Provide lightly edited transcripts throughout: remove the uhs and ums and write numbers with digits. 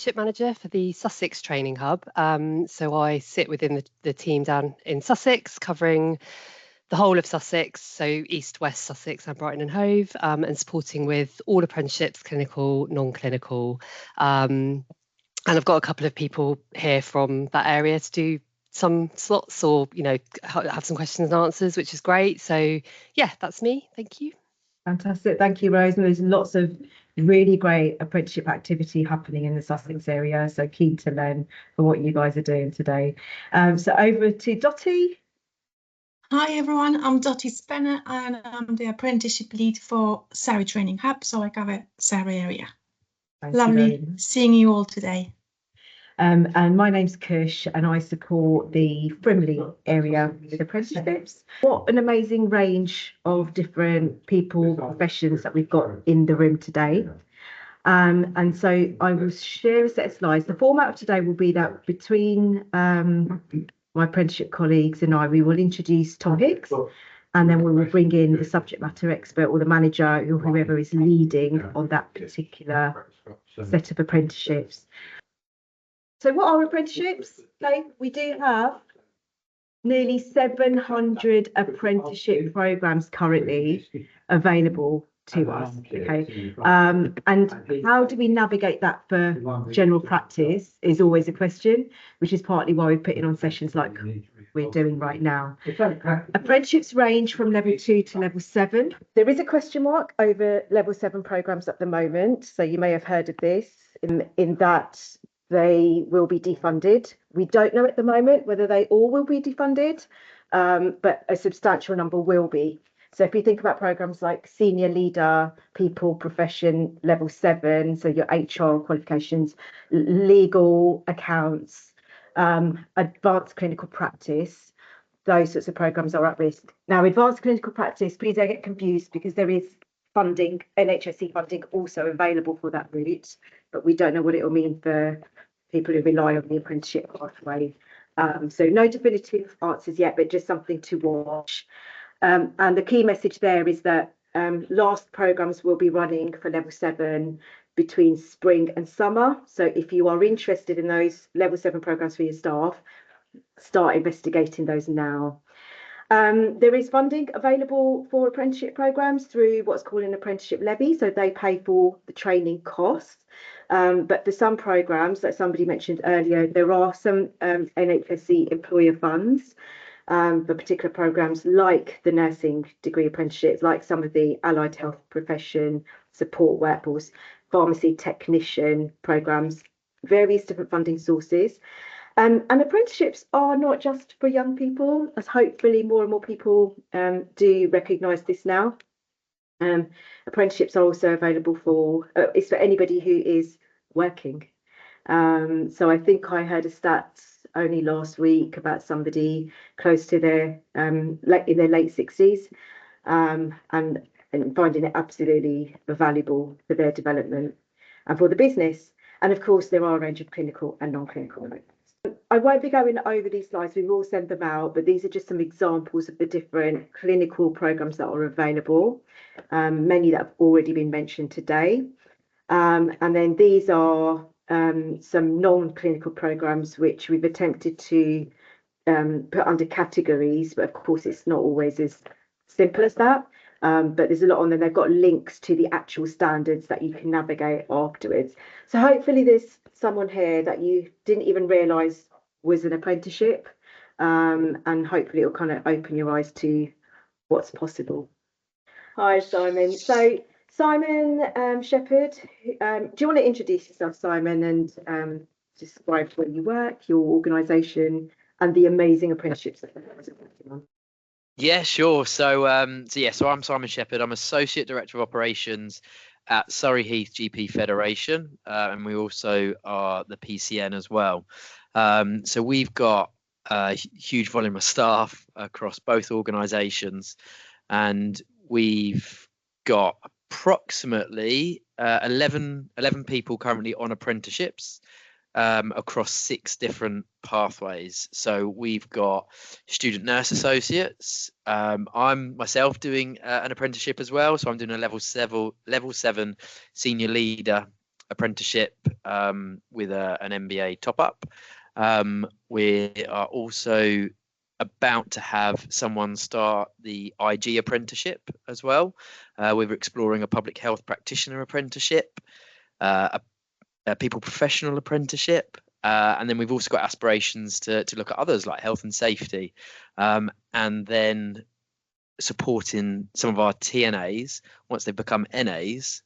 Apprenticeship Manager for the Sussex Training Hub. So I sit within the team down in Sussex, covering the whole of Sussex, so East, West Sussex and Brighton and Hove, and supporting with all apprenticeships, clinical, non-clinical. And I've got a couple of people here from that area to do some slots or, have some questions and answers, which is great. So yeah, that's me. Thank you. Fantastic. Thank you, Rose. And there's lots of really great apprenticeship activity happening in the Sussex area. So keen to learn from what you guys are doing today. So over to Dottie. Hi everyone, I'm Dottie Spenner and I'm the apprenticeship lead for Surrey Training Hub. So I cover Surrey area. Lovely seeing you all today. And my name's Kush and I support the Frimley area with apprenticeships. What an amazing range of different people, professions that we've got in the room today. And so I will share a set of slides. The format of today will be that between my apprenticeship colleagues and we will introduce topics, and then we will bring in the subject matter expert or the manager or whoever is leading on that particular set of apprenticeships. So what are apprenticeships? Okay, we do have nearly 700 apprenticeship programs currently available to us. Okay, and how do we navigate that for general practice is always a question, which is partly why we're putting on sessions like we're doing right now. Apprenticeships range from level 2 to level 7. There is a question mark over level 7 programs at the moment, so you may have heard of this in that they will be defunded. We don't know at the moment whether they all will be defunded, but a substantial number will be. So if you think about programs like senior leader, people, profession, level 7, so your HR qualifications, legal, accounts, advanced clinical practice, those sorts of programs are at risk. Now, advanced clinical practice, please don't get confused because there is funding, NHSE funding also available for that route, but we don't know what it will mean for people who rely on the apprenticeship pathway. So no definitive answers yet, but just something to watch. And the key message there is that last programmes will be running for level 7 between spring and summer. So if you are interested in those level 7 programmes for your staff, start investigating those now. There is funding available for apprenticeship programmes through what's called an apprenticeship levy. So they pay for the training costs. But for some programmes, like somebody mentioned earlier, there are some NHSE employer funds for particular programmes like the nursing degree apprenticeships, like some of the allied health profession, support workforce, pharmacy technician programmes, various different funding sources. And apprenticeships are not just for young people, as hopefully more and more people do recognise this now. Apprenticeships are also available for, it's for anybody who is working. So I think I heard a stat only last week about somebody close to their, in their late 60s and finding it absolutely valuable for their development and for the business. And of course, there are a range of clinical and non-clinical programs. I won't be going over these slides, we will send them out, but these are just some examples of the different clinical programs that are available, many that have already been mentioned today. And then these are some non-clinical programs which we've attempted to put under categories, but of course it's not always as simple as that. But there's a lot on there. They've got links to the actual standards that you can navigate afterwards. So hopefully there's someone here that you didn't even realise was an apprenticeship, and hopefully it'll kind of open your eyes to what's possible. Hi, Simon. So Simon Shepherd, do you want to introduce yourself, Simon, and describe where you work, your organisation, and the amazing apprenticeships that you're working on? Yeah, sure. So I'm Simon Shepherd. I'm Associate Director of Operations at Surrey Heath GP Federation, and we also are the PCN as well. So we've got a huge volume of staff across both organisations, and we've got approximately 11 people currently on apprenticeships across 6 different pathways. So we've got student nurse associates. I'm myself doing an apprenticeship as well, so I'm doing a level 7 senior leader apprenticeship with an MBA top-up. We are also about to have someone start the IG apprenticeship as well. We're exploring a public health practitioner apprenticeship, a people professional apprenticeship, and then we've also got aspirations to look at others like health and safety, and then supporting some of our TNAs once they become NAs,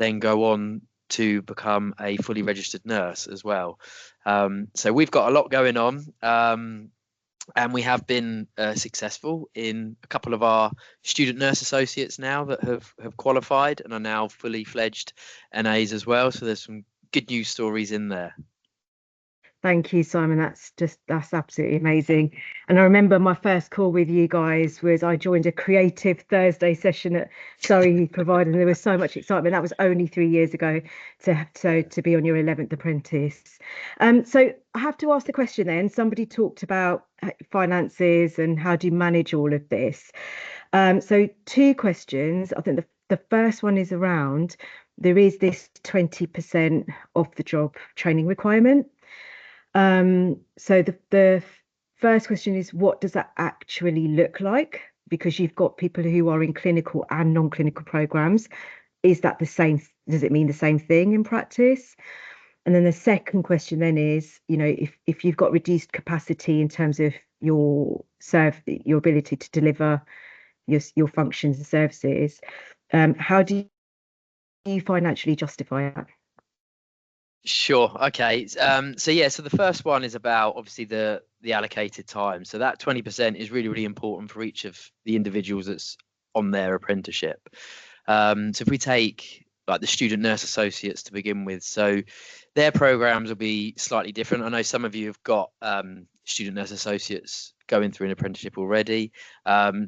then go on to become a fully registered nurse as well. So we've got a lot going on, and we have been successful in a couple of our student nurse associates now that have qualified and are now fully fledged NAs as well. So there's some good news stories in there. Thank you, Simon. That's absolutely amazing. And I remember my first call with you guys was I joined a creative Thursday session at Surrey Heath provider, and there was so much excitement. That was only 3 years ago to be on your 11th apprentice. So I have to ask the question then. Somebody talked about finances and how do you manage all of this? So 2 questions. I think the first one is around, there is this 20% off the job training requirement. So the first question is, what does that actually look like? Because you've got people who are in clinical and non-clinical programs. Is that the same? Does it mean the same thing in practice? And then the second question then is, if you've got reduced capacity in terms of your ability to deliver your functions and services, how do you financially justify that? Sure. Okay. So the first one is about obviously the allocated time. So that 20% is really, really important for each of the individuals that's on their apprenticeship. So if we take like the student nurse associates to begin with, so their programs will be slightly different. I know some of you have got student nurse associates going through an apprenticeship already.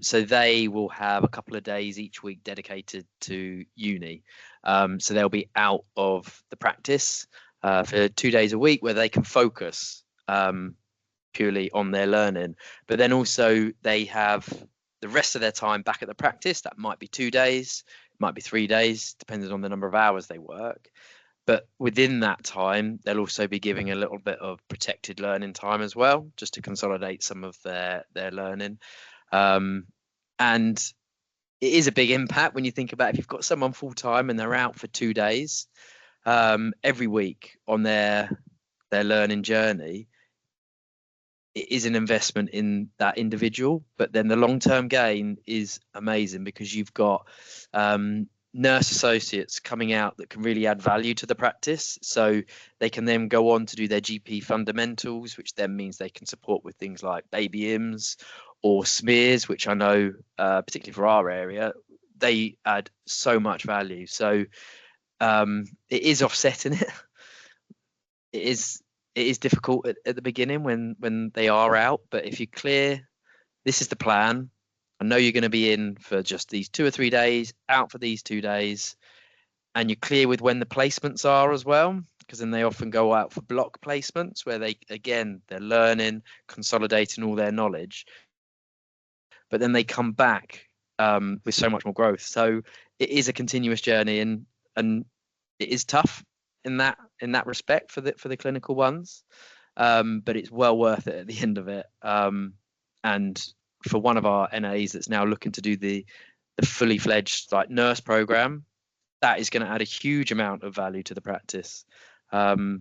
So they will have a couple of days each week dedicated to uni. So they'll be out of the practice for 2 days a week where they can focus purely on their learning. But then also they have the rest of their time back at the practice. That might be 2 days, might be 3 days, depending on the number of hours they work. But within that time, they'll also be giving a little bit of protected learning time as well, just to consolidate some of their learning. And it is a big impact when you think about if you've got someone full time and they're out for 2 days every week on their learning journey. It is an investment in that individual, but then the long-term gain is amazing because you've got nurse associates coming out that can really add value to the practice. So they can then go on to do their GP fundamentals, which then means they can support with things like baby IMS or smears, which I know, particularly for our area, they add so much value. So it is offsetting it. It is difficult at the beginning when they are out, but if you're clear, this is the plan. I know you're going to be in for just these 2 or 3 days, out for these 2 days, and you're clear with when the placements are as well, because then they often go out for block placements where they're learning, consolidating all their knowledge, but then they come back with so much more growth. So it is a continuous journey, and it is tough in that respect for the clinical ones, but it's well worth it at the end of it. And for one of our NAs that's now looking to do the fully fledged like nurse program, that is going to add a huge amount of value to the practice, because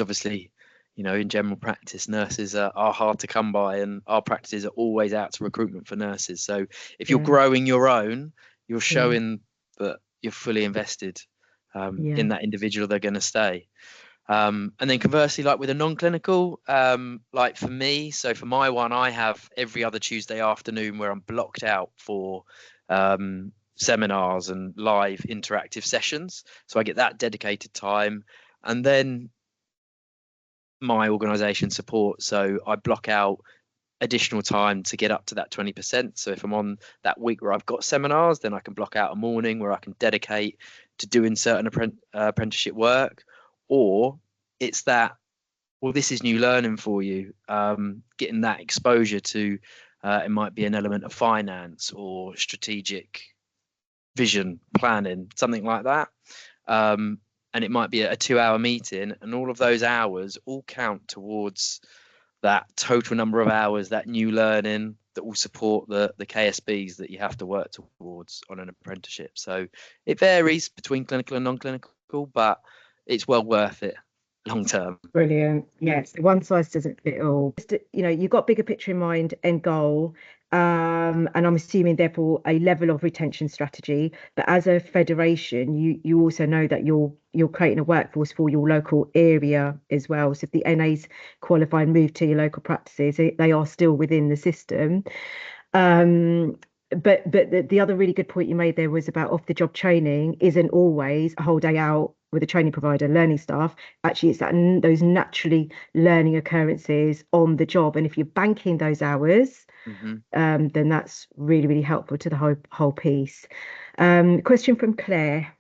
obviously, in general practice, nurses are hard to come by, and our practices are always out to recruitment for nurses. So if you're growing your own, you're showing that you're fully invested in that individual. They're going to stay. And then conversely, like with a non-clinical, like for me, so for my one, I have every other Tuesday afternoon where I'm blocked out for seminars and live interactive sessions. So I get that dedicated time. And then my organisation support, so I block out additional time to get up to that 20%. So if I'm on that week where I've got seminars, then I can block out a morning where I can dedicate to doing certain apprenticeship work. Or it's that, well, this is new learning for you, getting that exposure to, it might be an element of finance or strategic vision planning, something like that. and it might be a 2-hour meeting, and all of those hours all count towards that total number of hours, that new learning that will support the KSBs that you have to work towards on an apprenticeship. So it varies between clinical and non-clinical, but it's well worth it long term. Brilliant. Yes, one size doesn't fit all. Just, you know, you've got bigger picture in mind, end goal, and I'm assuming therefore a level of retention strategy. But as a federation, you also know that you're creating a workforce for your local area as well. So if the NAs qualify and move to your local practices, they are still within the system. But the other really good point you made there was about off-the-job training isn't always a whole day out with a training provider learning staff. Actually, it's those naturally learning occurrences on the job, and if you're banking those hours, then that's really, really helpful to the whole piece. Question from Claire.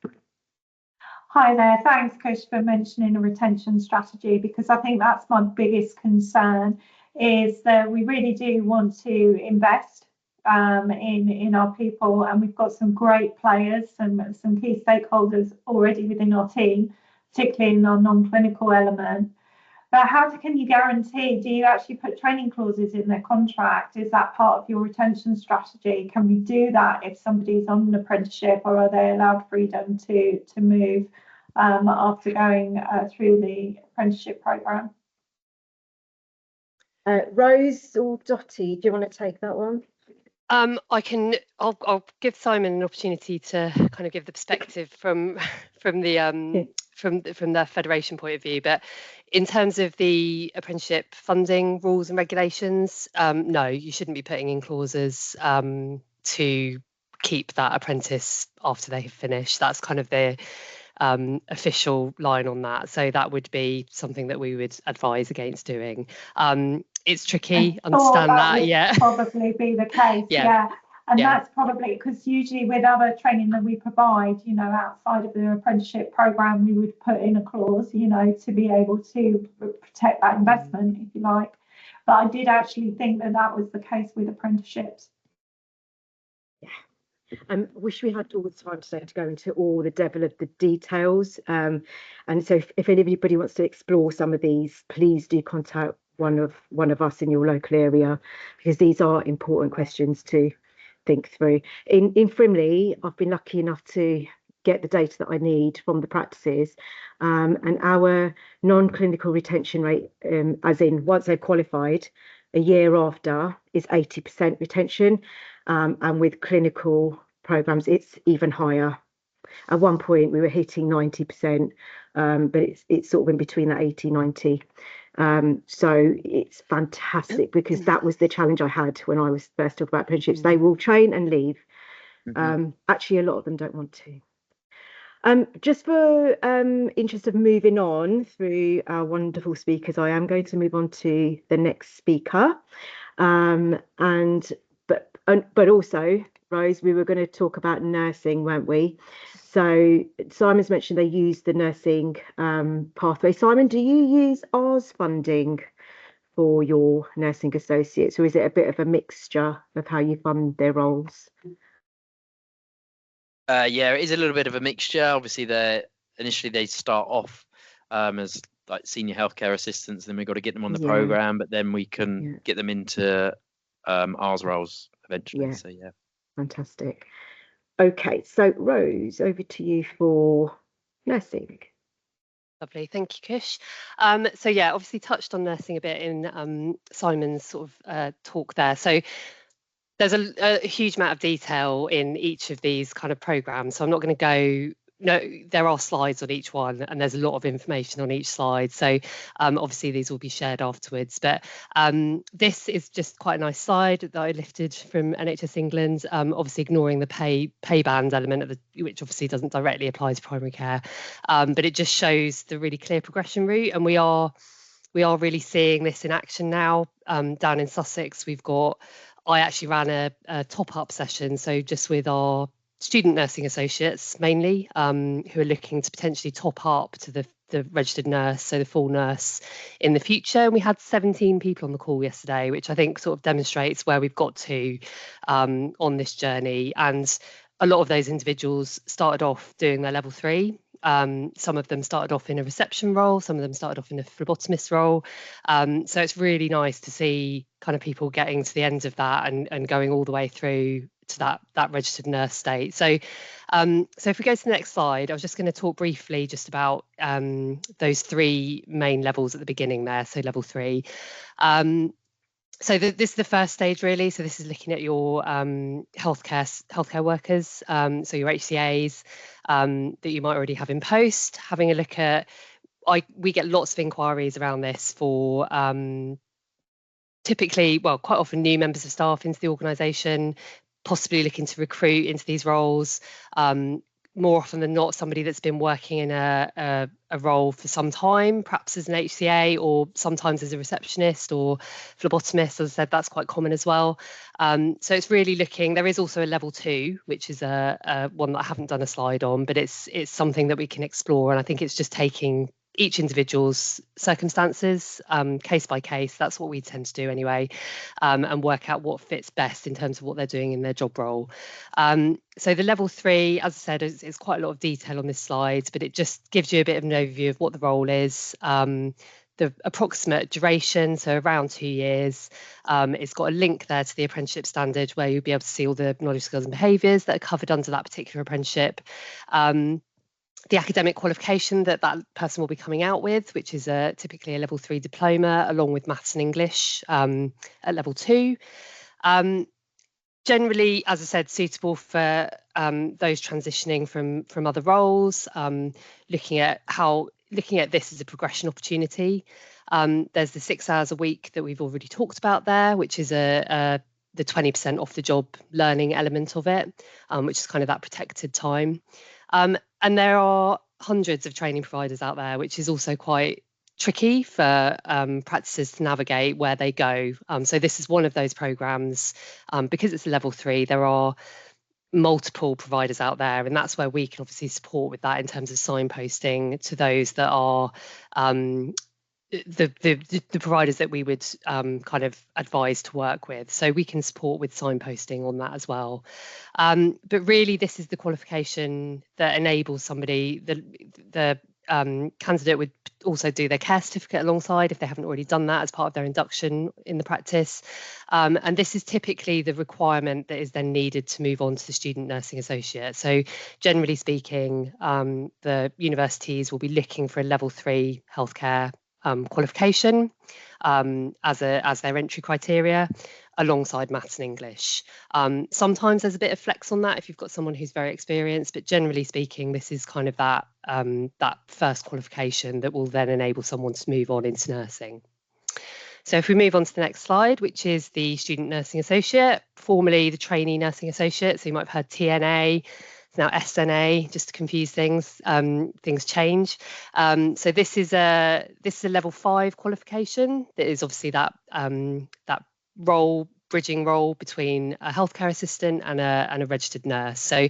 Hi there, thanks Kush for mentioning a retention strategy, because I think that's my biggest concern, is that we really do want to invest in our people, and we've got some great players, some key stakeholders already within our team, particularly in our non-clinical element. But how can you guarantee, do you actually put training clauses in their contract? Is that part of your retention strategy? Can we do that if somebody's on an apprenticeship, or are they allowed freedom to move after going through the apprenticeship programme? Rose or Dottie, do you want to take that one? I'll give Simon an opportunity to kind of give the perspective from the federation point of view. But in terms of the apprenticeship funding rules and regulations, no, you shouldn't be putting in clauses to keep that apprentice after they have finished. That's kind of the official line on that. So that would be something that we would advise against doing. It's tricky, understand that, yeah. Probably be the case, yeah. And that's probably because usually with other training that we provide, you know, outside of the apprenticeship programme, we would put in a clause, you know, to be able to protect that investment, if you like. But I did actually think that was the case with apprenticeships. I wish we had all the time today to go into all the devil of the details. And so if anybody wants to explore some of these, please do contact one of us in your local area, because these are important questions to think through. In Frimley, I've been lucky enough to get the data that I need from the practices, and our non-clinical retention rate, as in once they're qualified, a year after, is 80% retention, and with clinical programs it's even higher. At one point we were hitting 90%, but it's sort of in between that 80-90. So it's fantastic, because that was the challenge I had when I was first talking about apprenticeships. They will train and leave. Actually, a lot of them don't want to. Just for interest of moving on through our wonderful speakers, I am going to move on to the next speaker. But also, Rose, we were going to talk about nursing, weren't we? So Simon's mentioned they use the nursing pathway. Simon, do you use R's funding for your nursing associates, or is it a bit of a mixture of how you fund their roles? Yeah, it is a little bit of a mixture. Obviously, initially they start off as like senior healthcare assistants, then we've got to get them on the programme, but then we can get them into R's roles eventually. So yeah. Fantastic. Okay, so Rose, over to you for nursing. Lovely, thank you, Kush. So yeah, obviously touched on nursing a bit in Simon's sort of talk there. So there's a huge amount of detail in each of these kind of programmes, so I'm not going to go. No, there are slides on each one, and there's a lot of information on each slide. So obviously these will be shared afterwards. But this is just quite a nice slide that I lifted from NHS England, obviously ignoring the pay band element of which obviously doesn't directly apply to primary care. But it just shows the really clear progression route, and we are really seeing this in action now. Down in Sussex, I actually ran a top-up session, so just with our student nursing associates mainly, who are looking to potentially top up to the registered nurse, so the full nurse in the future. And we had 17 people on the call yesterday, which I think sort of demonstrates where we've got to on this journey. And a lot of those individuals started off doing their level 3, Some of them started off in a reception role, some of them started off in a phlebotomist role. So it's really nice to see kind of people getting to the end of that and going all the way through to that registered nurse state. So if we go to the next slide, I was just going to talk briefly just about those three main levels at the beginning there, so level 3. So this is the first stage really. So this is looking at your healthcare workers, so your HCAs that you might already have in post. Having a look at, we get lots of inquiries around this for typically, well, quite often new members of staff into the organisation, possibly looking to recruit into these roles. More often than not, somebody that's been working in a role for some time, perhaps as an HCA or sometimes as a receptionist or phlebotomist. As I said, that's quite common as well. So it's really looking, there is also a level 2, which is a one that I haven't done a slide on, but it's something that we can explore. And I think it's just taking each individual's circumstances, case by case. That's what we tend to do anyway, and work out what fits best in terms of what they're doing in their job role. So the level 3, as I said, is quite a lot of detail on this slide, but it just gives you a bit of an overview of what the role is, the approximate duration, so around 2 years. It's got a link there to the apprenticeship standard where you'll be able to see all the knowledge, skills and behaviours that are covered under that particular apprenticeship. The academic qualification that person will be coming out with, which is typically a level 3 diploma, along with maths and English at level 2. Generally, as I said, suitable for those transitioning from other roles, looking at this as a progression opportunity. There's the 6 hours a week that we've already talked about there, which is the 20% off the job learning element of it, which is kind of that protected time. And there are hundreds of training providers out there, which is also quite tricky for practices to navigate where they go. So this is one of those programs. Because it's a level 3, there are multiple providers out there, and that's where we can obviously support with that in terms of signposting to those that are the providers that we would kind of advise to work with. So we can support with signposting on that as well. But really, this is the qualification that enables somebody, the candidate would also do their care certificate alongside if they haven't already done that as part of their induction in the practice. And this is typically the requirement that is then needed to move on to the student nursing associate. So generally speaking, the universities will be looking for a level 3 healthcare qualification as their entry criteria, alongside maths and English. Sometimes there's a bit of flex on that if you've got someone who's very experienced, but generally speaking, this is kind of that first qualification that will then enable someone to move on into nursing. So if we move on to the next slide, which is the student nursing associate, formerly the trainee nursing associate. So you might have heard TNA. It's now SNA, just to confuse things. Things change. So this is a level 5 qualification. That is obviously that bridging role between a healthcare assistant and a registered nurse. So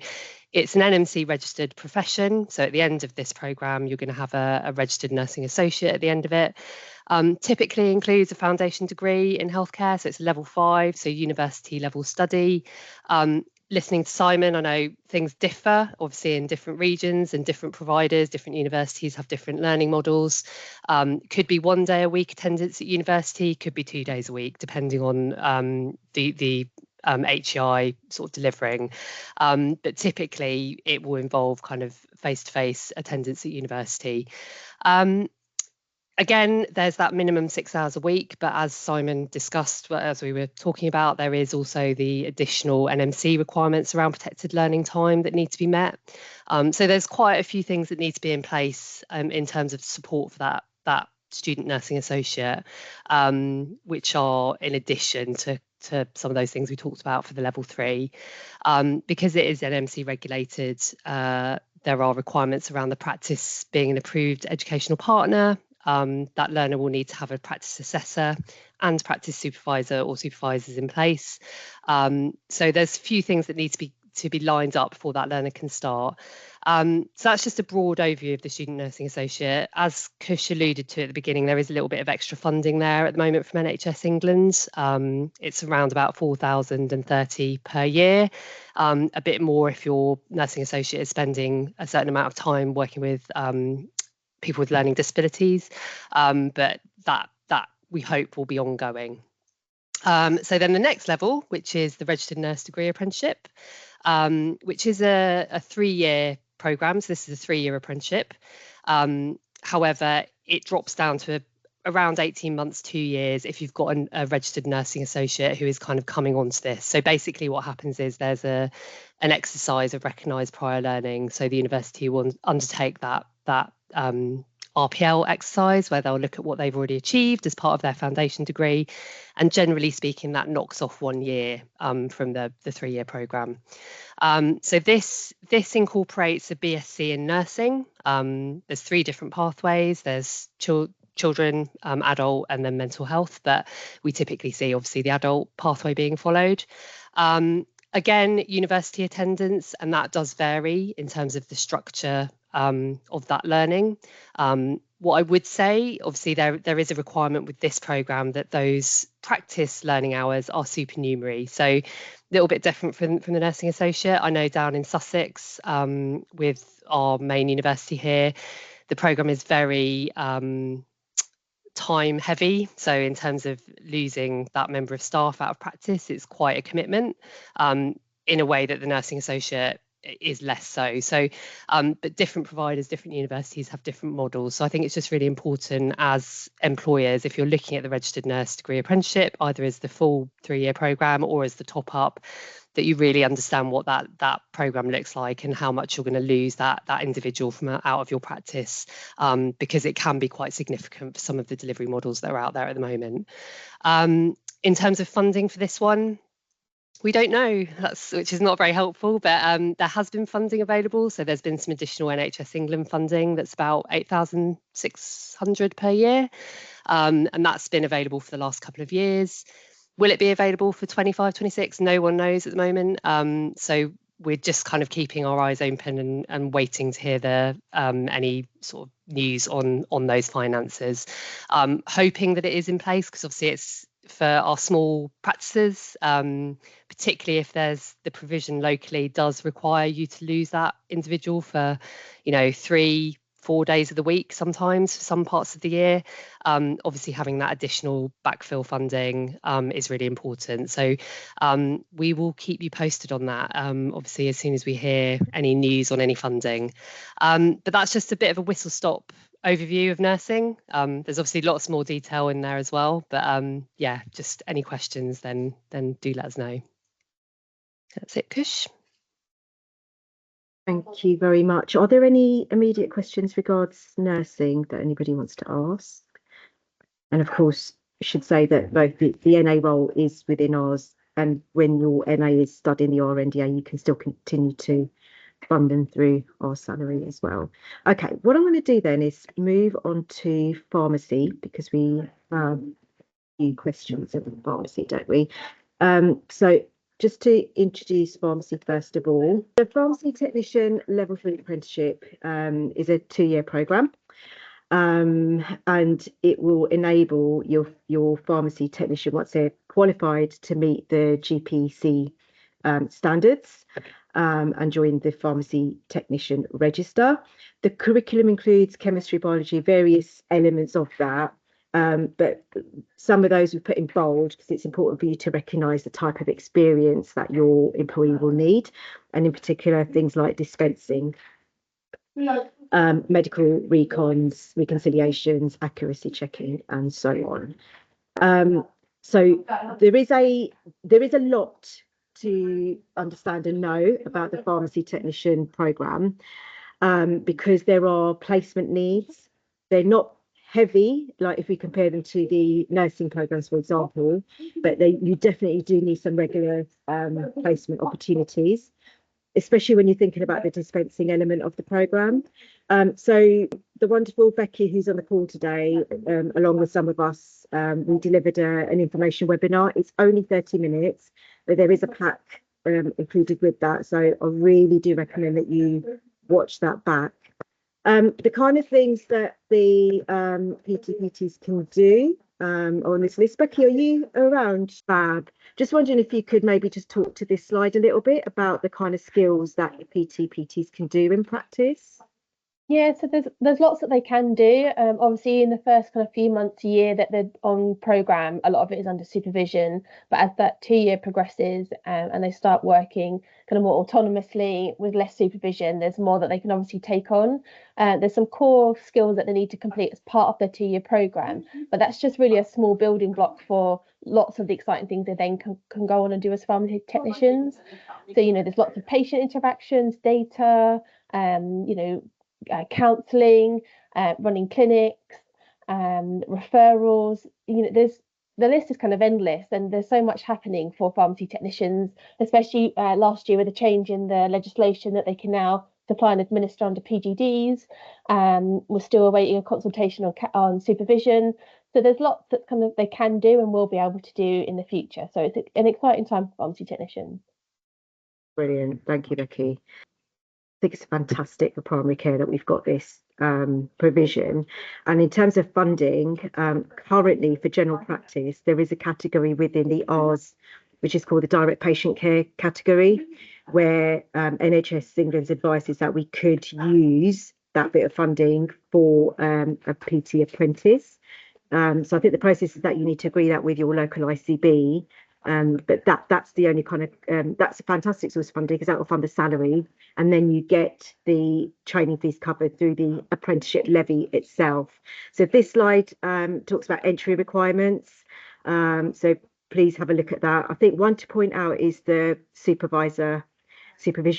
it's an NMC registered profession. So at the end of this programme, you're going to have a registered nursing associate at the end of it. Typically includes a foundation degree in healthcare. So it's level 5, so university level study. Listening to Simon, I know things differ, obviously, in different regions and different providers. Different universities have different learning models. Could be 1 day a week attendance at university, could be 2 days a week, depending on the HEI sort of delivering. But typically, it will involve kind of face-to-face attendance at university. Again, there's that minimum 6 hours a week, but as Simon discussed, as we were talking about, there is also the additional NMC requirements around protected learning time that need to be met. So there's quite a few things that need to be in place in terms of support for that student nursing associate, which are in addition to some of those things we talked about for the level 3. Because it is NMC regulated, there are requirements around the practice being an approved educational partner. That learner will need to have a practice assessor and practice supervisor or supervisors in place. So there's a few things that need to be to be lined up before that learner can start. So that's just a broad overview of the Student Nursing Associate. As Kush alluded to at the beginning, there is a little bit of extra funding there at the moment from NHS England. It's around about 4,030 per year, a bit more if your nursing associate is spending a certain amount of time working with people with learning disabilities, but that we hope will be ongoing. So then the next level, which is the Registered Nurse Degree Apprenticeship, which is a 3-year programme. So this is a 3-year apprenticeship. However, it drops down to around 18 months, 2 years if you've got a registered nursing associate who is kind of coming onto this. So basically what happens is there's an exercise of recognised prior learning. So the university will undertake that RPL exercise where they'll look at what they've already achieved as part of their foundation degree, and generally speaking that knocks off 1 year from the 3-year programme. So this incorporates a BSc in nursing. There's 3 different pathways. There's children, adult, and then mental health, but we typically see obviously the adult pathway being followed. Again, university attendance, and that does vary in terms of the structure of that learning. What I would say, obviously there is a requirement with this programme that those practice learning hours are supernumerary. So a little bit different from the nursing associate. I know down in Sussex with our main university here, the programme is very time heavy. So in terms of losing that member of staff out of practice, it's quite a commitment in a way that the nursing associate is less so. So, but different providers, different universities have different models. So I think it's just really important as employers, if you're looking at the Registered Nurse Degree Apprenticeship, either as the full 3-year programme or as the top up, that you really understand what that programme looks like and how much you're going to lose that individual from out of your practice, because it can be quite significant for some of the delivery models that are out there at the moment. In terms of funding for this one, we don't know, which is not very helpful, but there has been funding available. So there's been some additional NHS England funding that's about 8,600 per year. And that's been available for the last couple of years. Will it be available for 25, 26? No one knows at the moment. So we're just kind of keeping our eyes open and waiting to hear any sort of news on those finances. Hoping that it is in place, because obviously it's for our small practices, particularly if there's the provision locally does require you to lose that individual for 3-4 days of the week sometimes for some parts of the year. Obviously having that additional backfill funding is really important. So we will keep you posted on that, obviously as soon as we hear any news on any funding. But that's just a bit of a whistle stop overview of nursing. There's obviously lots more detail in there as well, but yeah, just any questions then do let us know. That's it, Kush. Thank you very much. Are there any immediate questions regards nursing that anybody wants to ask? And of course, I should say that both the NA role is within ours, and when your NA is studying the RNDA, you can still continue to fund them through our salary as well. Okay, what I'm going to do then is move on to pharmacy, because we have a few questions of pharmacy, don't we? So just to introduce pharmacy first of all, the pharmacy technician level 3 apprenticeship is a 2-year programme, and it will enable your pharmacy technician, once they're qualified, to meet the GPC standards and join the pharmacy technician register. The curriculum includes chemistry, biology, various elements of that. But some of those we put in bold because it's important for you to recognise the type of experience that your employee will need, and in particular things like dispensing, medical recons, reconciliations, accuracy checking, and so on. So there is a lot to understand and know about the pharmacy technician programme, because there are placement needs. They're not heavy, like if we compare them to the nursing programs, for example, but you definitely do need some regular placement opportunities, especially when you're thinking about the dispensing element of the program. So the wonderful Becky, who's on the call today, along with some of us, we delivered an information webinar. It's only 30 minutes, but there is a pack included with that. So I really do recommend that you watch that back. The kind of things that the PTPTs can do on this list. Becky, are you around? Fab. Just wondering if you could maybe just talk to this slide a little bit about the kind of skills that the PTPTs can do in practice. Yeah, so there's lots that they can do. Obviously, in the first kind of few months, a year that they're on programme, a lot of it is under supervision. But as that 2-year progresses and they start working kind of more autonomously with less supervision, there's more that they can obviously take on. There's some core skills that they need to complete as part of their 2-year programme, but that's just really a small building block for lots of the exciting things they then can go on and do as pharmacy technicians. So, you know, there's lots of patient interactions, data, counselling, running clinics, referrals. You know, the list is kind of endless, and there's so much happening for pharmacy technicians, especially last year with a change in the legislation that they can now supply and administer under PGDs. We're still awaiting a consultation on supervision. So there's lots that kind of they can do and will be able to do in the future. So it's an exciting time for pharmacy technicians. Brilliant. Thank you, Becky. I think it's fantastic for primary care that we've got this provision. And in terms of funding, currently for general practice, there is a category within the R's, which is called the direct patient care category, where NHS England's advice is that we could use that bit of funding for a PT apprentice. So I think the process is that you need to agree that with your local ICB. But that's the only kind of that's a fantastic source of funding, because that will fund the salary, and then you get the training fees covered through the apprenticeship levy itself. So this slide talks about entry requirements, so please have a look at that. I think one to point out is the supervision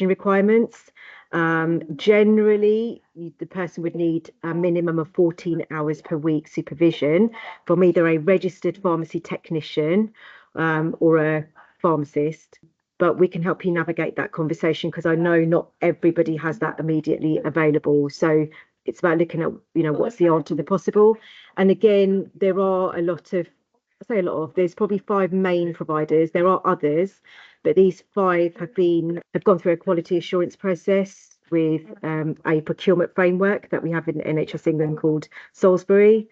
requirements. Generally, the person would need a minimum of 14 hours per week supervision from either a registered pharmacy technician or a pharmacist, but we can help you navigate that conversation, because I know not everybody has that immediately available. So it's about looking at, you know, what's the art of the possible. And again, there are there's probably 5 main providers. There are others, but these 5 have gone through a quality assurance process with a procurement framework that we have in NHS England called Salisbury.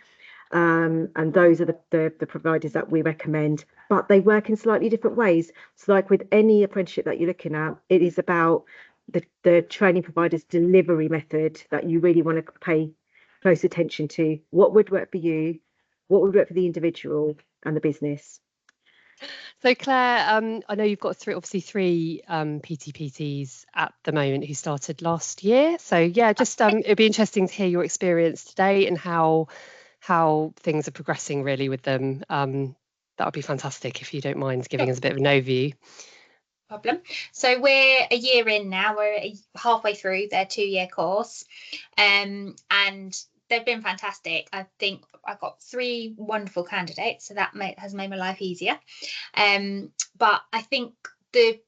And those are the providers that we recommend, but they work in slightly different ways. So like with any apprenticeship that you're looking at, it is about the training provider's delivery method that you really want to pay close attention to. What would work for you, what would work for the individual and the business. So Claire, I know you've got three PTPTs at the moment who started last year. So yeah, just it'd be interesting to hear your experience today and how things are progressing really with them. That would be fantastic if you don't mind giving us a bit of an overview. Problem. So we're a year in now. We're halfway through their 2-year course, and they've been fantastic. I think I've got 3 wonderful candidates, so that has made my life easier. But I think the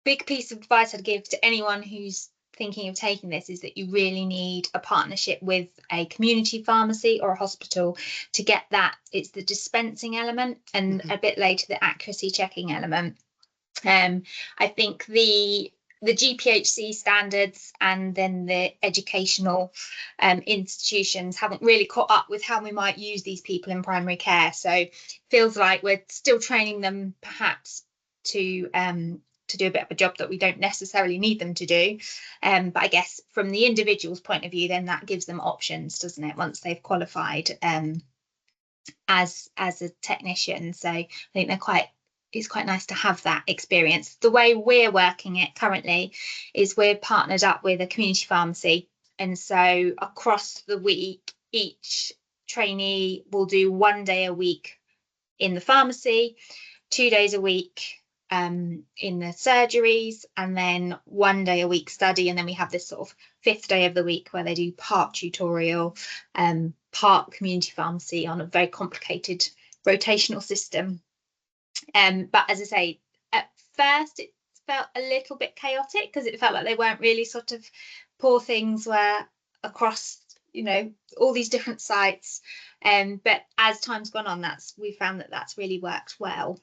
big piece of advice I'd give to anyone who's thinking of taking this is that you really need a partnership with a community pharmacy or a hospital to get that. It's the dispensing element and a bit later the accuracy checking element. I think the GPHC standards and then the educational institutions haven't really caught up with how we might use these people in primary care. So it feels like we're still training them perhaps to do a bit of a job that we don't necessarily need them to do. But I guess from the individual's point of view, then that gives them options, doesn't it, once they've qualified as a technician. So I think it's quite nice to have that experience. The way we're working it currently is we're partnered up with a community pharmacy. And so across the week, each trainee will do 1 day a week in the pharmacy, 2 days a week in the surgeries, and then 1 day a week study. And then we have this sort of 5th day of the week where they do part tutorial, part community pharmacy on a very complicated rotational system. But as I say, at first it felt a little bit chaotic because it felt like they weren't really sort of, poor things were across, you know, all these different sites. But as time's gone on, we found that that's really worked well.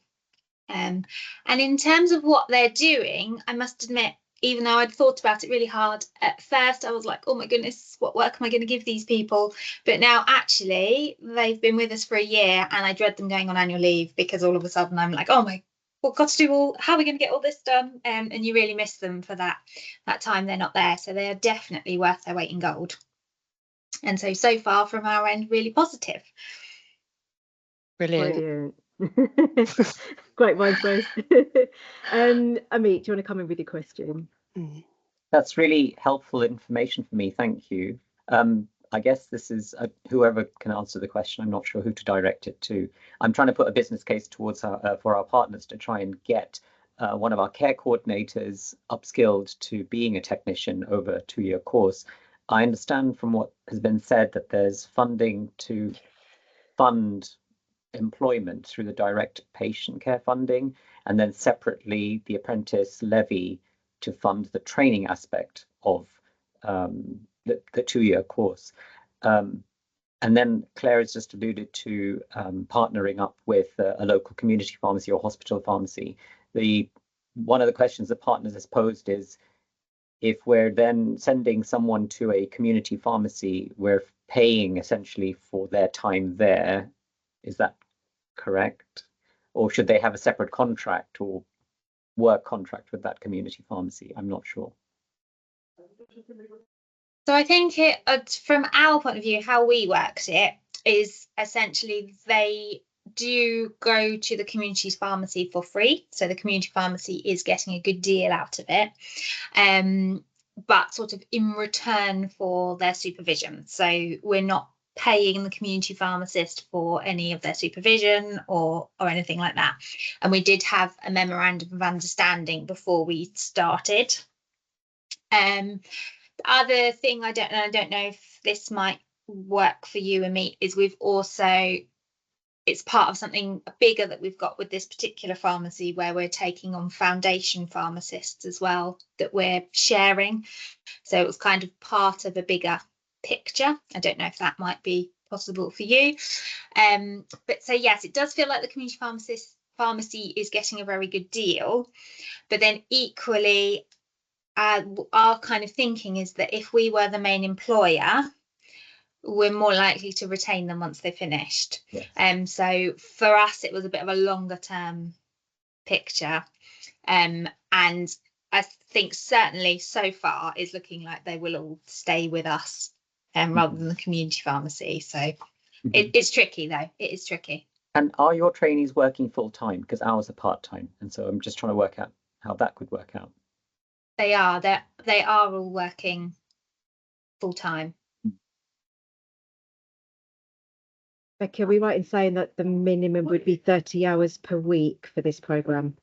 And in terms of what they're doing, I must admit, even though I'd thought about it really hard at first, I was like, oh my goodness, what work am I going to give these people? But now actually they've been with us for a year and I dread them going on annual leave, because all of a sudden I'm like, oh my, we've got to do how are we going to get all this done? And you really miss them for that time they're not there. So they are definitely worth their weight in gold. And so far from our end, really positive. Brilliant. Great minds both. Amit, do you want to come in with your question? That's really helpful information for me. Thank you. I guess this is whoever can answer the question. I'm not sure who to direct it to. I'm trying to put a business case towards for our partners to try and get one of our care coordinators upskilled to being a technician over a 2-year course. I understand from what has been said that there's funding to fund employment through the direct patient care funding, and then separately the apprentice levy to fund the training aspect of the 2-year course. And then Claire has just alluded to partnering up with a local community pharmacy or hospital pharmacy. One of the questions that partners has posed is, if we're then sending someone to a community pharmacy, we're paying essentially for their time there. Is that correct? Or should they have a separate contract or work contract with that community pharmacy? I'm not sure. So I think from our point of view, how we worked it is essentially they do go to the community pharmacy for free. So the community pharmacy is getting a good deal out of it, but sort of in return for their supervision. So we're not paying the community pharmacist for any of their supervision or anything like that. And we did have a memorandum of understanding before we started. The other thing I don't know if this might work for you, Amit, is it's part of something bigger that we've got with this particular pharmacy, where we're taking on foundation pharmacists as well that we're sharing. So it was kind of part of a bigger picture. I don't know if that might be possible for you. But so yes, it does feel like the community pharmacy is getting a very good deal. But then equally, our kind of thinking is that if we were the main employer, we're more likely to retain them once they're finished. Yes. So for us, it was a bit of a longer term picture. And I think certainly so far is looking like they will all stay with us rather than the community pharmacy. So it's tricky though. It is tricky. And are your trainees working full time? Because ours are part time. And so I'm just trying to work out how that could work out. They are all working full time. Becky, are we right in saying that the minimum would be 30 hours per week for this programme?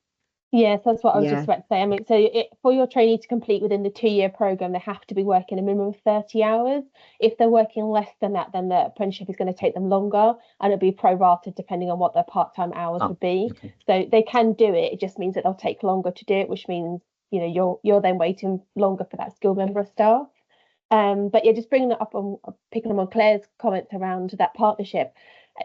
Yes, that's what I was just about to say. I mean, so for your trainee to complete within the 2-year programme, they have to be working a minimum of 30 hours. If they're working less than that, then the apprenticeship is going to take them longer, and it'll be prorated depending on what their part-time hours would be. Okay. So they can do it. It just means that they'll take longer to do it, which means, you know, you're then waiting longer for that skilled member of staff. But yeah, just bringing that up on picking up on Claire's comments around that partnership.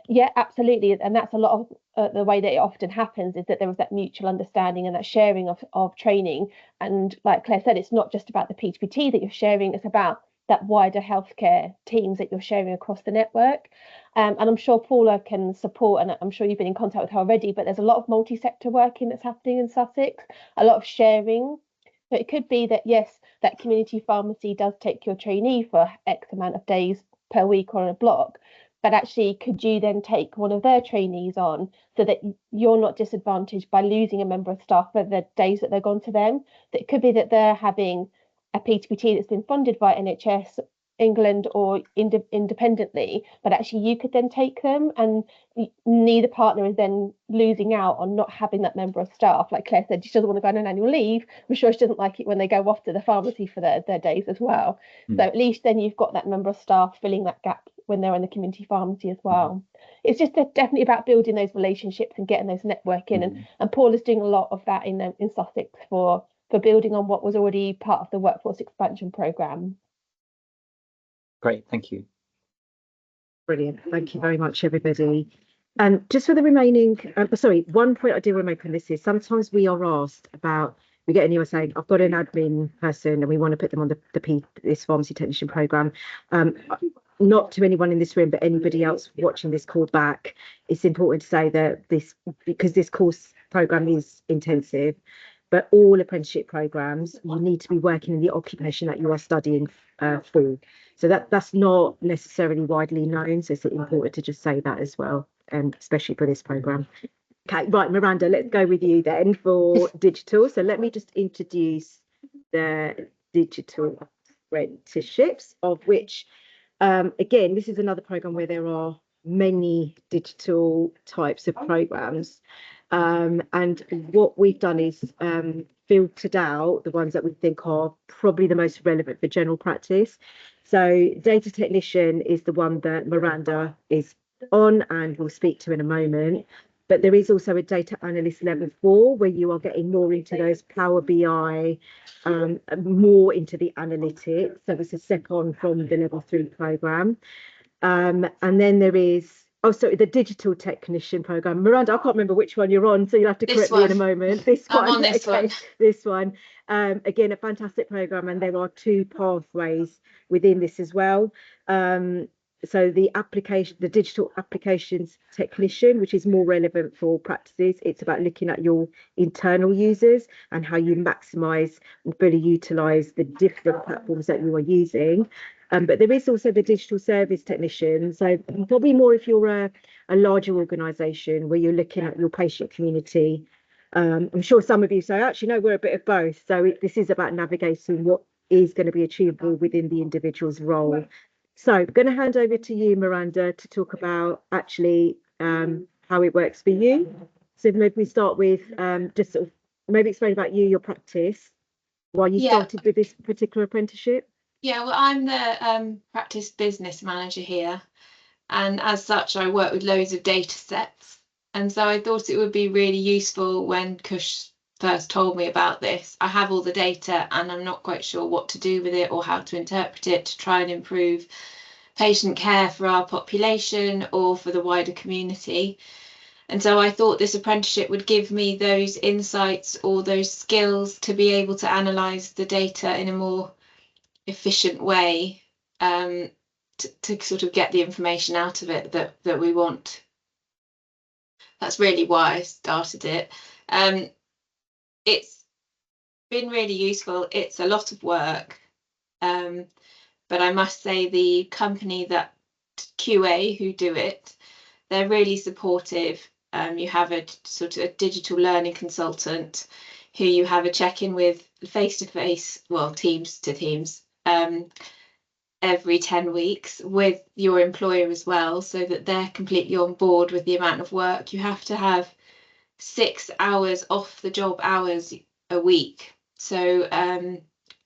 Yeah, absolutely. And that's a lot of the way that it often happens, is that there is that mutual understanding and that sharing of training. And like Claire said, it's not just about the PTPT that you're sharing, it's about that wider healthcare teams that you're sharing across the network. And I'm sure Paula can support, and I'm sure you've been in contact with her already, but there's a lot of multi-sector working that's happening in Sussex, a lot of sharing. So it could be that, yes, that community pharmacy does take your trainee for X amount of days per week or on a block, but actually could you then take one of their trainees on so that you're not disadvantaged by losing a member of staff for the days that they're gone to them? That it could be that they're having a PTPT that's been funded by NHS England or independently, but actually you could then take them, and neither partner is then losing out on not having that member of staff. Like Claire said, she doesn't want to go on an annual leave. I'm sure she doesn't like it when they go off to the pharmacy for their days as well. So at least then you've got that member of staff filling that gap when they're in the community pharmacy as well. It's just definitely about building those relationships and getting those networking, and Paula's doing a lot of that in Sussex for building on what was already part of the workforce expansion programme. Great, thank you. Brilliant. Thank you very much, everybody. And just for the remaining, sorry, one point I do want to make on this is sometimes we are asked about, we get an email saying, I've got an admin person and we want to put them on this pharmacy technician programme. Not to anyone in this room, but anybody else watching this call back, it's important to say that because this course programme is intensive, but all apprenticeship programmes, you need to be working in the occupation that you are studying for. So that's not necessarily widely known. So it's important to just say that as well, especially for this programme. Okay, right, Miranda, let's go with you then for digital. So let me just introduce the digital apprenticeships, of which, again, this is another programme where there are many digital types of programmes. And what we've done is filtered out the ones that we think are probably the most relevant for general practice. So data technician is the one that Miranda is on and we'll speak to in a moment. But there is also a data analyst level 4 where you are getting more into those Power BI, more into the analytics. So it's a step on from the level 3 programme. And then there is, the digital technician programme. Miranda, I can't remember which one you're on, so you'll have to correct me in a moment. I'm on this one. This one. Again, a fantastic programme, and there are 2 pathways within this as well. So the digital applications technician, which is more relevant for practices, it's about looking at your internal users and how you maximise and fully utilise the different platforms that you are using. But there is also the digital service technician. So probably more if you're a larger organisation where you're looking at your patient community. I'm sure some of you say, actually, no, we're a bit of both. So this is about navigating what is going to be achievable within the individual's role. So I'm going to hand over to you, Miranda, to talk about actually how it works for you. So maybe we start with just sort of maybe explain about you, your practice, why you started with this particular apprenticeship. Yeah, well, I'm the practice business manager here, and as such, I work with loads of data sets. And so I thought it would be really useful when Kush first told me about this. I have all the data and I'm not quite sure what to do with it or how to interpret it to try and improve patient care for our population or for the wider community. And so I thought this apprenticeship would give me those insights or those skills to be able to analyse the data in a more efficient way, to sort of get the information out of it that we want. That's really why I started it. It's been really useful. It's a lot of work, but I must say the company that QA who do it, they're really supportive. You have a sort of a digital learning consultant who you have a check-in with face-to-face, well, teams to teams, every 10 weeks with your employer as well, so that they're completely on board with the amount of work. You have to have 6 hours off the job hours a week. So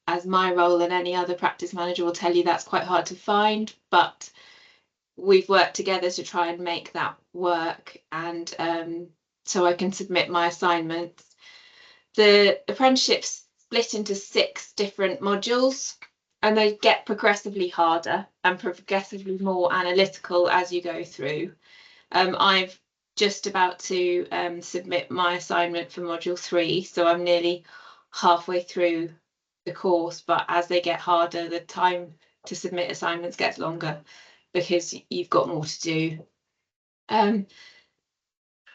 as my role and any other practice manager will tell you, that's quite hard to find, but we've worked together to try and make that work, and so I can submit my assignments. The apprenticeship's split into 6 different modules, and they get progressively harder and progressively more analytical as you go through. I've just about to submit my assignment for module 3, so I'm nearly halfway through the course, but as they get harder, the time to submit assignments gets longer because you've got more to do. And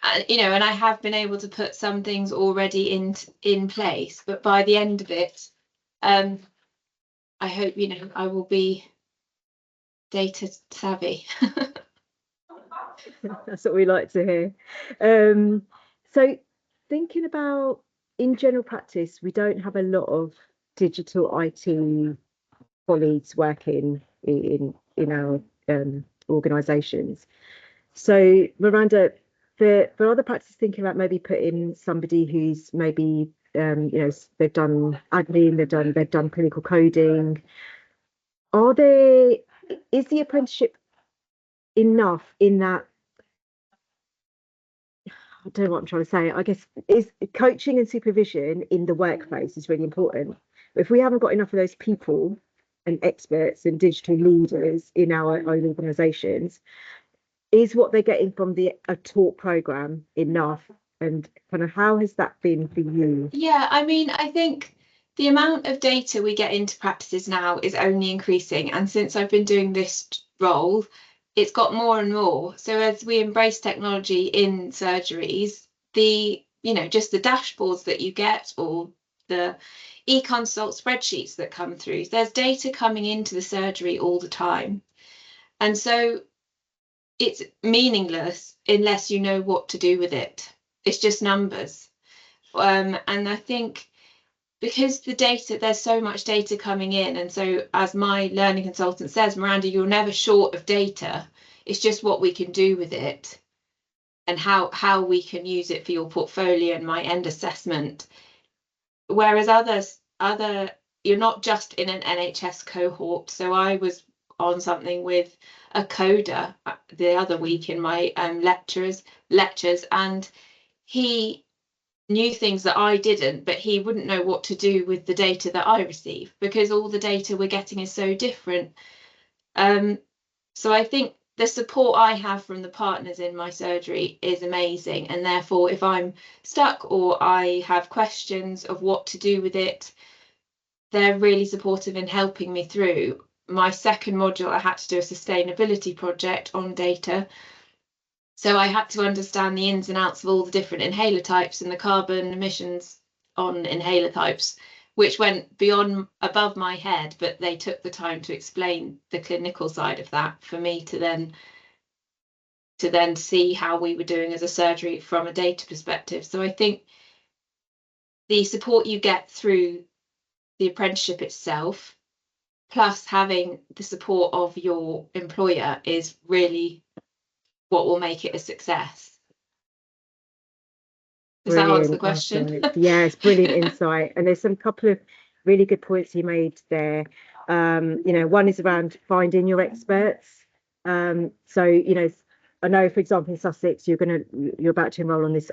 I have been able to put some things already in place, but by the end of it, I hope I will be data savvy. That's what we like to hear. So thinking about, in general practice, we don't have a lot of digital IT colleagues working in our organisations. So Miranda, for other practices thinking about maybe putting somebody who's maybe they've done admin, they've done clinical coding, is the apprenticeship enough in that? I don't know what I'm trying to say. I guess is coaching and supervision in the workplace is really important. But if we haven't got enough of those people and experts and digital leaders in our own organisations, is what they're getting from a taught program enough? And kind of how has that been for you? Yeah, I mean, I think the amount of data we get into practices now is only increasing. And since I've been doing this role, it's got more and more. So as we embrace technology in surgeries, just the dashboards that you get, or the e-consult spreadsheets that come through, there's data coming into the surgery all the time. And so it's meaningless unless you know what to do with it. It's just numbers. And I think because there's so much data coming in, and so as my learning consultant says, Miranda, you're never short of data. It's just what we can do with it and how we can use it for your portfolio and my end assessment. Whereas you're not just in an NHS cohort. So I was on something with a coder the other week in my lectures, and he knew things that I didn't, but he wouldn't know what to do with the data that I receive, because all the data we're getting is so different. So I think the support I have from the partners in my surgery is amazing, and therefore if I'm stuck or I have questions of what to do with it, they're really supportive in helping me through. My second module, I had to do a sustainability project on data. So I had to understand the ins and outs of all the different inhaler types and the carbon emissions on inhaler types, which went above my head, but they took the time to explain the clinical side of that for me to then see how we were doing as a surgery from a data perspective. So I think the support you get through the apprenticeship itself, plus having the support of your employer, is really what will make it a success. Does that answer the question? Yeah, it's brilliant insight. And there's some couple of really good points you made there. One is around finding your experts. So, I know, for example, in Sussex, you're about to enroll on this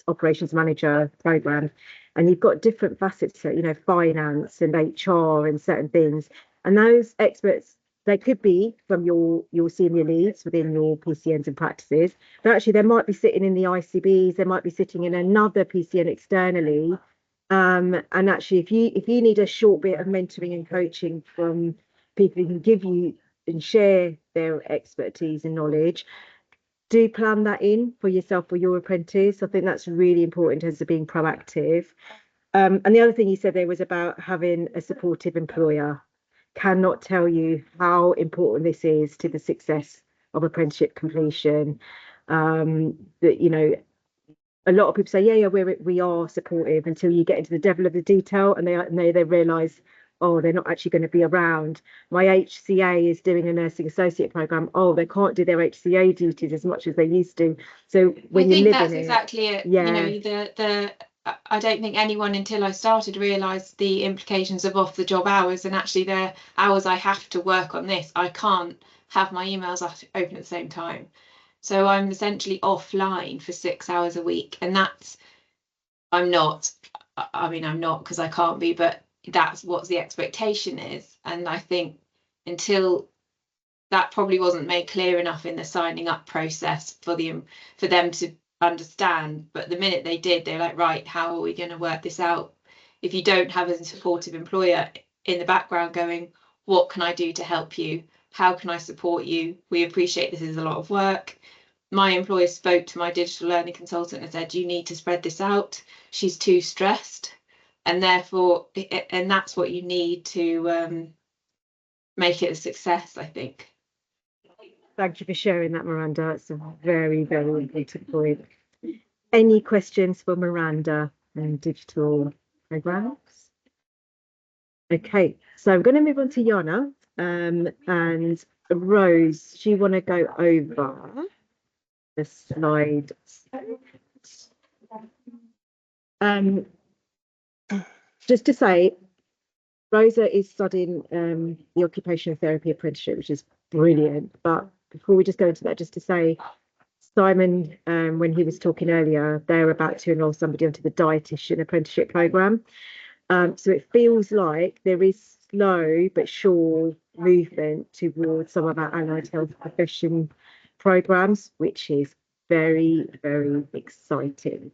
operations manager program, and you've got different facets, so, finance and HR and certain things. And those experts, they could be from your senior leads within your PCNs and practices, but actually they might be sitting in the ICBs, they might be sitting in another PCN externally. And actually, if you need a short bit of mentoring and coaching from people who can give you and share their expertise and knowledge, do plan that in for yourself or your apprentice. I think that's really important in terms of being proactive. And the other thing you said there was about having a supportive employer. Cannot tell you how important this is to the success of apprenticeship completion. That a lot of people say, yeah, we are supportive, until you get into the devil of the detail and they realise, oh, they're not actually going to be around. My HCA is doing a nursing associate program. Oh, they can't do their HCA duties as much as they used to. So when you live in it, that's exactly it. Yeah. I don't think anyone until I started realised the implications of off the job hours, and actually they're hours I have to work on this. I can't have my emails open at the same time. So I'm essentially offline for 6 hours a week, and I'm not because I can't be, but that's what the expectation is. And I think until that probably wasn't made clear enough in the signing up process for them to understand, but the minute they did, they're like, right, how are we going to work this out? If you don't have a supportive employer in the background going, what can I do to help you? How can I support you? We appreciate this is a lot of work. My employer spoke to my digital learning consultant and said, you need to spread this out. She's too stressed. And therefore, and that's what you need to make it a success, I think. Thank you for sharing that, Miranda. It's a very, very important point. Any questions for Miranda and digital programs? Okay, so I'm going to move on to Yana, and Rose. Do you want to go over the slide? Just to say, Rosa is studying the Occupational Therapy Apprenticeship, which is brilliant. But before we just go into that, just to say, Simon, when he was talking earlier, they're about to enrol somebody onto the Dietitian Apprenticeship programme. So it feels like there is slow but sure movement towards some of our allied health profession programs, which is very, very exciting.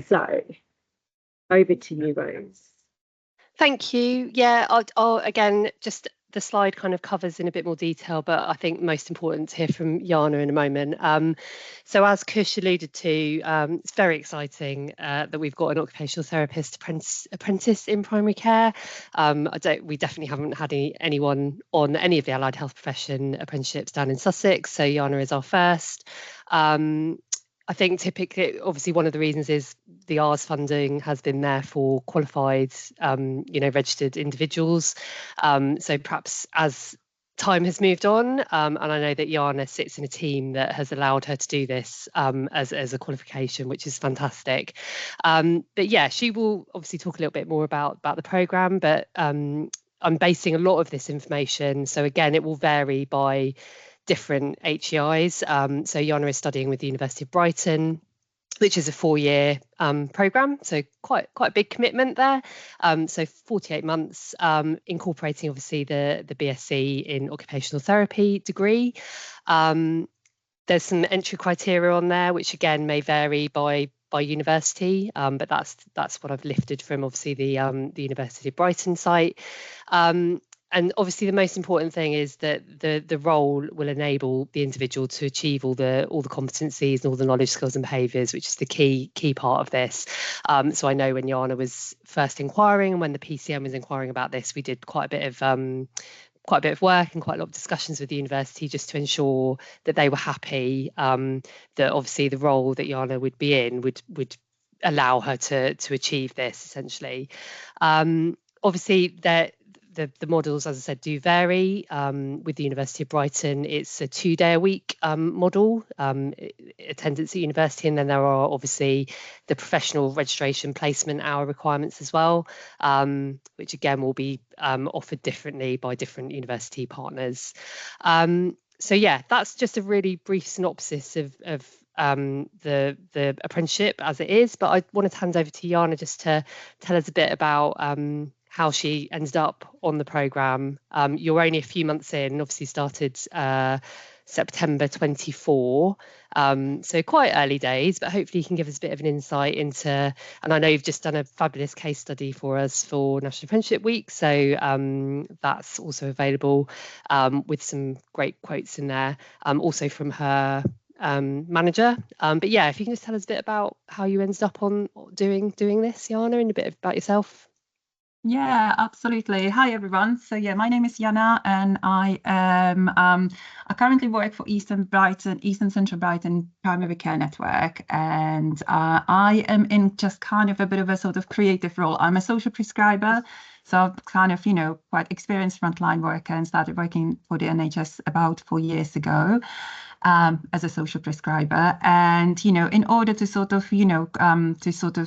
So over to you, Rose. Thank you. Yeah, I'll again, just the slide kind of covers in a bit more detail, but I think most important to hear from Jana in a moment. So as Kush alluded to, it's very exciting that we've got an occupational therapist apprentice in primary care. We definitely haven't had anyone on any of the allied health profession apprenticeships down in Sussex, so Jana is our first. I think typically, obviously, one of the reasons is the R's funding has been there for qualified, registered individuals. So perhaps as time has moved on, and I know that Jana sits in a team that has allowed her to do this as a qualification, which is fantastic. But yeah, she will obviously talk a little bit more about the programme, but I'm basing a lot of this information. So again, it will vary by different HEIs. So Jana is studying with the University of Brighton, which is a 4-year programme, so quite a big commitment there. So 48 months, incorporating obviously the BSc in Occupational Therapy degree. There's some entry criteria on there, which again may vary by university, but that's what I've lifted from obviously the University of Brighton site. And obviously the most important thing is that the role will enable the individual to achieve all the competencies and all the knowledge, skills and behaviours, which is the key part of this. So I know when Jana was first inquiring and when the PCM was inquiring about this, we did quite a bit of work and quite a lot of discussions with the university just to ensure that they were happy, that obviously the role that Jana would be in would allow her to achieve this essentially. Obviously the models, as I said, do vary. With the University of Brighton, it's a 2-day-a-week model, attendance at university, and then there are obviously the professional registration placement hour requirements as well, which again will be offered differently by different university partners. So yeah, that's just a really brief synopsis of the apprenticeship as it is, but I wanted to hand over to Jana just to tell us a bit about how she ended up on the programme. You're only a few months in, obviously started September 24, so quite early days, but hopefully you can give us a bit of an insight into, and I know you've just done a fabulous case study for us for National Apprenticeship Week, so that's also available with some great quotes in there, also from her manager. But yeah, if you can just tell us a bit about how you ended up on doing this, Jana, and a bit about yourself. Yeah, absolutely. Hi, everyone. So yeah, my name is Jana, and I am I currently work for Eastern Central Brighton Primary Care Network, and I am in just kind of a bit of a sort of creative role. I'm a social prescriber, so I'm kind of, quite experienced frontline worker and started working for the NHS about 4 years ago. As a social prescriber, and in order to sort of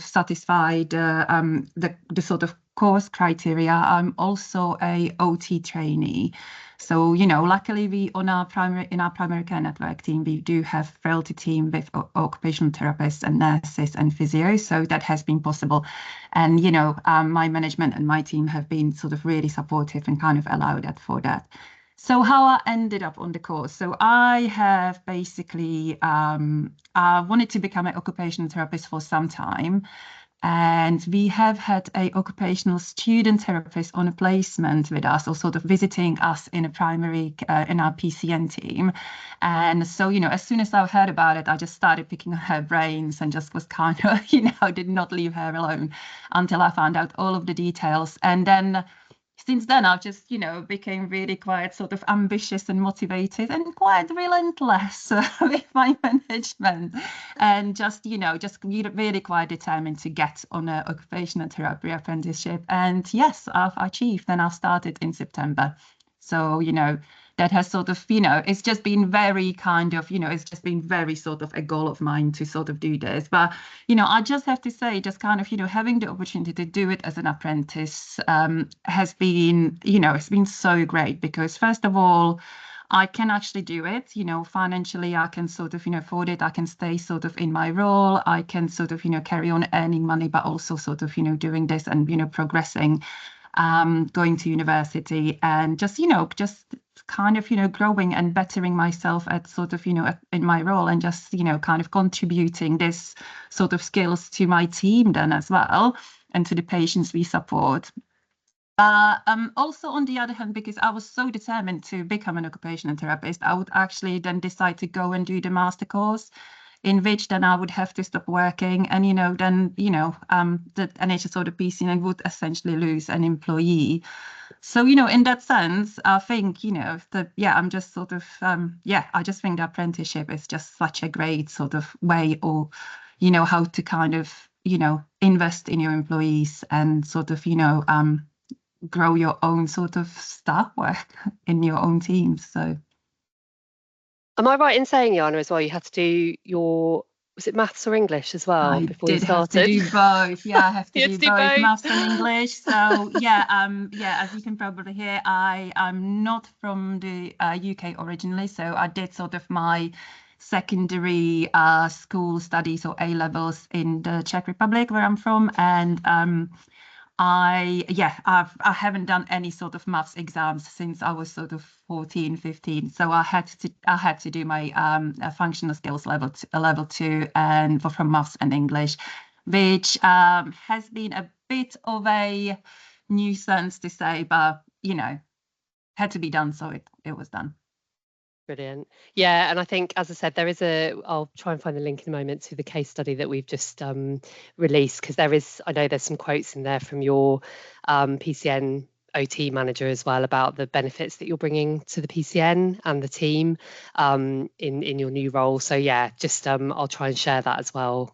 satisfy the sort of course criteria, I'm also a OT trainee. So luckily in our primary care network team, we do have frailty team with occupational therapists and nurses and physios, so that has been possible. And my management and my team have been sort of really supportive and kind of allowed that for that. So how I ended up on the course. So I have basically wanted to become an occupational therapist for some time. And we have had a occupational student therapist on a placement with us, or sort of visiting us in a primary, in our PCN team. And so, as soon as I heard about it, I just started picking her brains and just was kind of, did not leave her alone until I found out all of the details. And then since then, I've just, became really quite sort of ambitious and motivated and quite relentless with my management, and just really quite determined to get on an occupational therapy apprenticeship. And yes, I've achieved, and I've started in September. So, that has sort of, it's just been very kind of, it's just been very sort of a goal of mine to sort of do this. But, I just have to say, just kind of, having the opportunity to do it as an apprentice has been, it's been so great, because first of all, I can actually do it, financially, I can sort of, afford it. I can stay sort of in my role. I can sort of, carry on earning money, but also sort of, doing this and, progressing going to university, and just kind of growing and bettering myself at sort of in my role, and just kind of contributing this sort of skills to my team then as well, and to the patients we support. Also, on the other hand, because I was so determined to become an occupational therapist, I would actually then decide to go and do the master course, in which then I would have to stop working, and then the NHS or the PCN would essentially lose an employee. So in that sense, I think I'm just sort of I just think the apprenticeship is just such a great sort of way, or how to kind of invest in your employees and sort of grow your own sort of staff work in your own teams. So am I right in saying, Jana, as well, you had to do was it maths or English as well before you started? Have to do both. Yeah, I have to do both maths and English. So as you can probably hear, I'm not from the UK originally, so I did sort of my secondary school studies, or A levels, in the Czech Republic, where I'm from, and I haven't done any sort of maths exams since I was sort of 14, 15. So I had to do my functional skills level 2, and from maths and English, which has been a bit of a nuisance to say, but had to be done, so it was done. Brilliant. Yeah, and I think, as I said, I'll try and find the link in a moment to the case study that we've just released, because I know there's some quotes in there from your PCN OT manager as well about the benefits that you're bringing to the PCN and the team in your new role. So yeah, just I'll try and share that as well.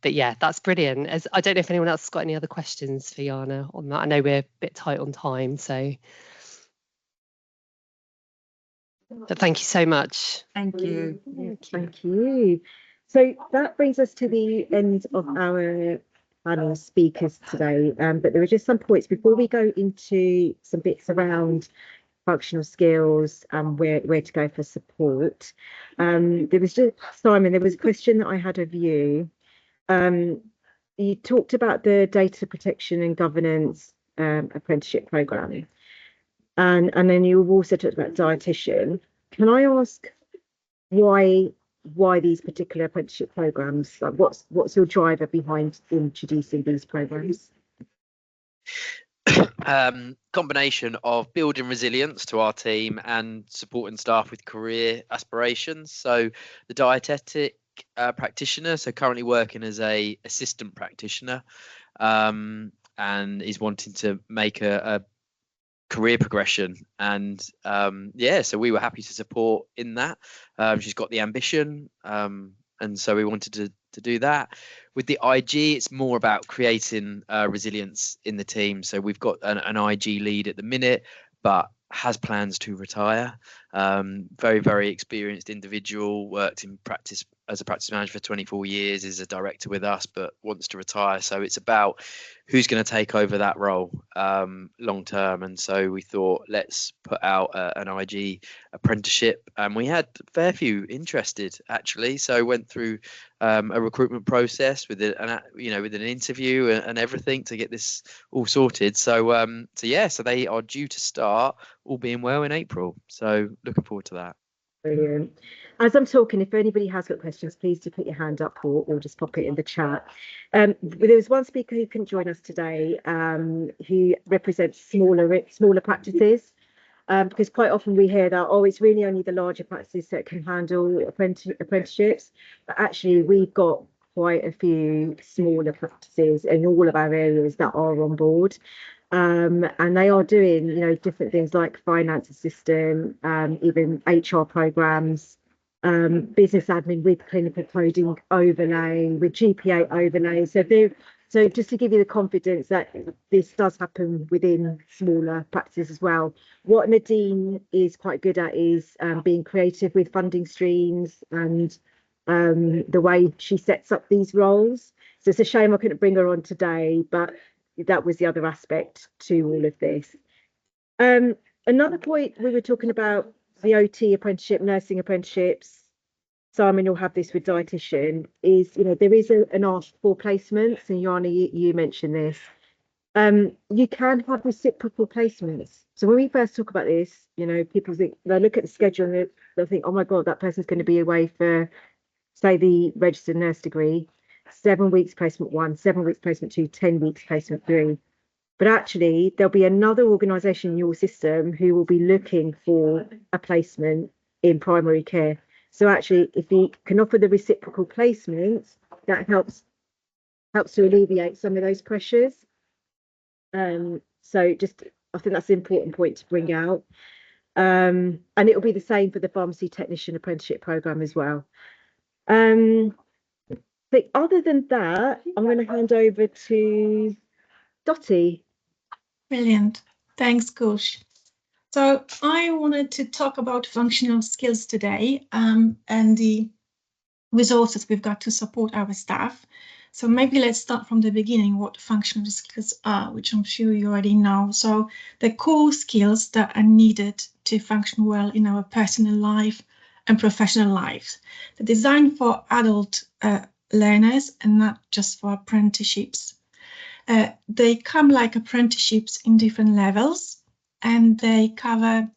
But yeah, that's brilliant. I don't know if anyone else has got any other questions for Jana on that. I know we're a bit tight on time, so. But thank you so much. Thank you. Thank you. So that brings us to the end of our panel speakers today. But there are just some points before we go into some bits around functional skills and where to go for support. There was a question that I had of you. You talked about the data protection and governance apprenticeship programme. And then you also talked about dietitian. Can I ask why these particular apprenticeship programs? Like what's your driver behind introducing these programs? Combination of building resilience to our team and supporting staff with career aspirations. So the dietetic practitioner, so currently working as a assistant practitioner, and is wanting to make a career progression, and so we were happy to support in that. She's got the ambition, and so we wanted to do that. With the IG, it's more about creating resilience in the team. So we've got an IG lead at the minute, but has plans to retire. Very, very experienced individual, worked in practice as a practice manager for 24 years, is a director with us, but wants to retire. So it's about who's going to take over that role long term. And so we thought, let's put out an IG apprenticeship, and we had a fair few interested, actually. So went through a recruitment process with an interview and everything to get this all sorted. So so they are due to start, all being well, in April. So looking forward to that. Brilliant. As I'm talking, if anybody has got questions, please do put your hand up or just pop it in the chat. There was one speaker who couldn't join us today, who represents smaller practices, because quite often we hear that, it's really only the larger practices that can handle apprenticeships, but actually we've got quite a few smaller practices in all of our areas that are on board. And they are doing, different things like finance assistant, even HR programs, business admin with clinical coding overlay, with GPA overlay. So just to give you the confidence that this does happen within smaller practices as well. What Nadine is quite good at is being creative with funding streams and the way she sets up these roles. So it's a shame I couldn't bring her on today, but that was the other aspect to all of this. Another point, we were talking about the OT apprenticeship, nursing apprenticeships. Simon, you'll have this with dietitian, is, there is an ask for placements, and Jana, you mentioned this. You can have reciprocal placements. So when we first talk about this, you know, people think, they look at the schedule and they'll think, oh my God, that person's going to be away for, say, the registered nurse degree, 7 weeks placement 1, 7 weeks placement 2, 10 weeks placement 3. But actually, there'll be another organisation in your system who will be looking for a placement in primary care. So actually, if you can offer the reciprocal placements, that helps to alleviate some of those pressures. So just, I think that's an important point to bring out. And it will be the same for the pharmacy technician apprenticeship programme as well. But other than that, I'm going to hand over to Dottie. Brilliant. Thanks, Kush. So I wanted to talk about functional skills today, and the resources we've got to support our staff. So maybe let's start from the beginning, what functional skills are, which I'm sure you already know. So the core skills that are needed to function well in our personal life and professional lives. They're designed for adult learners and not just for apprenticeships. They come like apprenticeships in different levels, and they cover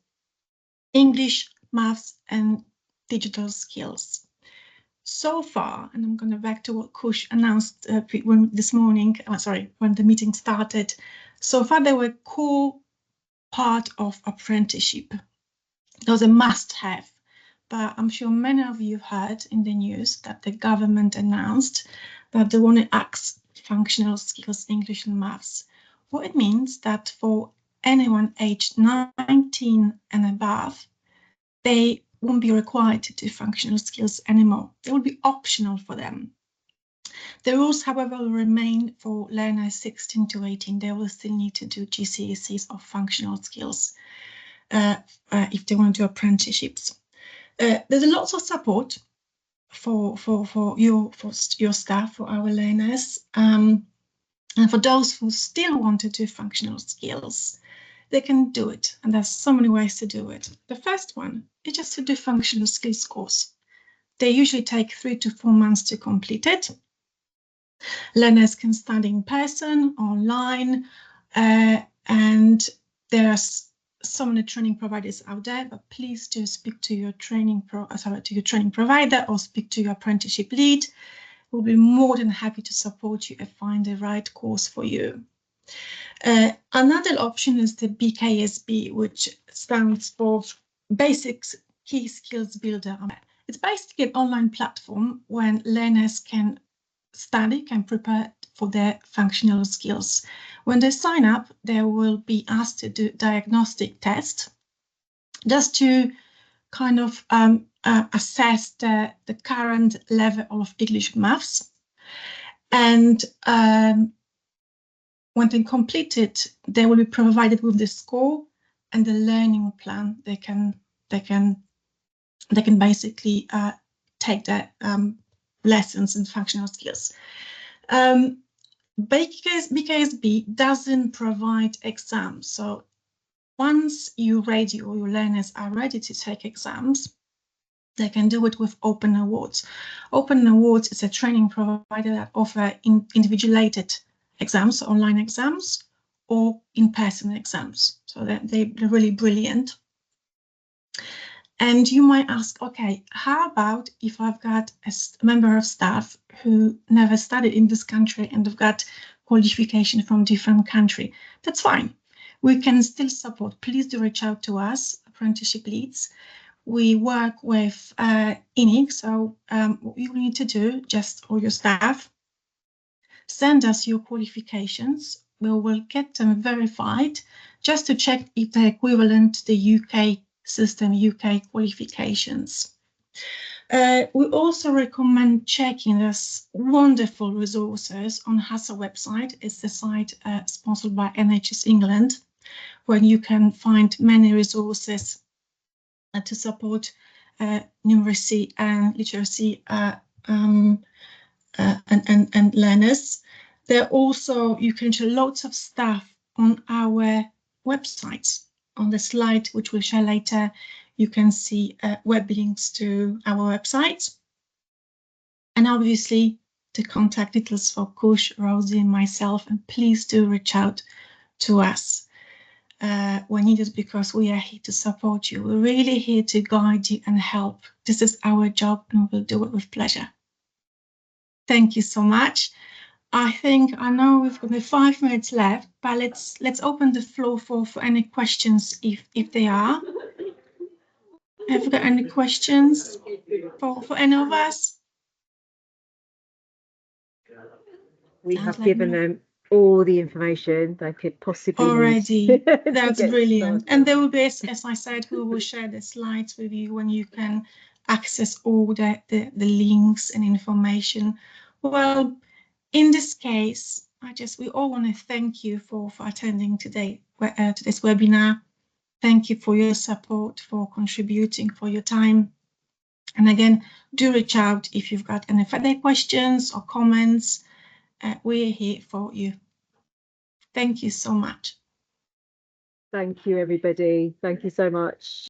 English, maths, and digital skills. So far, and I'm going back to what Kush announced this morning, when the meeting started, so far they were core part of apprenticeship. Those are must-have, but I'm sure many of you heard in the news that the government announced that they want to axe functional skills, English and maths. What it means that for anyone aged 19 and above, they won't be required to do functional skills anymore. They will be optional for them. The rules, however, will remain for learners 16 to 18. They will still need to do GCSEs of functional skills if they want to do apprenticeships. There's lots of support for your staff, for our learners, and for those who still want to do functional skills. They can do it, and there's so many ways to do it. The first one is just to do functional skills course. They usually take 3 to 4 months to complete it. Learners can study in person, online, and there are so many training providers out there, but please do speak to your training provider or speak to your apprenticeship lead. We'll be more than happy to support you and find the right course for you. Another option is the BKSB, which stands for Basics Key Skills Builder. It's basically an online platform when learners can study, can prepare for their functional skills. When they sign up, they will be asked to do diagnostic tests just to kind of assess the current level of English maths. And when they complete it, they will be provided with the score and the learning plan. They can basically take their lessons in functional skills. BKSB doesn't provide exams. So once you're ready or your learners are ready to take exams, they can do it with Open Awards. Open Awards is a training provider that offers individuated exams, online exams, or in-person exams. So they're really brilliant. And you might ask, okay, how about if I've got a member of staff who never studied in this country and have got qualification from different country? That's fine. We can still support. Please do reach out to us, apprenticeship leads. We work with INIC, so what you need to do, or your staff, send us your qualifications. We will get them verified just to check if they're equivalent to the UK system, UK qualifications. We also recommend checking this wonderful resources on HASA website. It's the site sponsored by NHS England, where you can find many resources to support numeracy and literacy and learners. There also, you can share lots of stuff on our websites. On the slide, which we'll share later, you can see web links to our website. And obviously, the contact details for Kush, Rosie and myself, and please do reach out to us when needed, because we are here to support you. We're really here to guide you and help. This is our job and we'll do it with pleasure. Thank you so much. I know we've got 5 minutes left, but let's open the floor for any questions if they are. Have you got any questions for any of us? We have given them all the information they could possibly already need. That's brilliant. And there will be, as I said, we will share the slides with you when you can access all the links and information. Well, in this case, we all want to thank you for attending today's webinar. Thank you for your support, for contributing, for your time. And again, do reach out if you've got any further questions or comments. We're here for you. Thank you so much. Thank you, everybody. Thank you so much.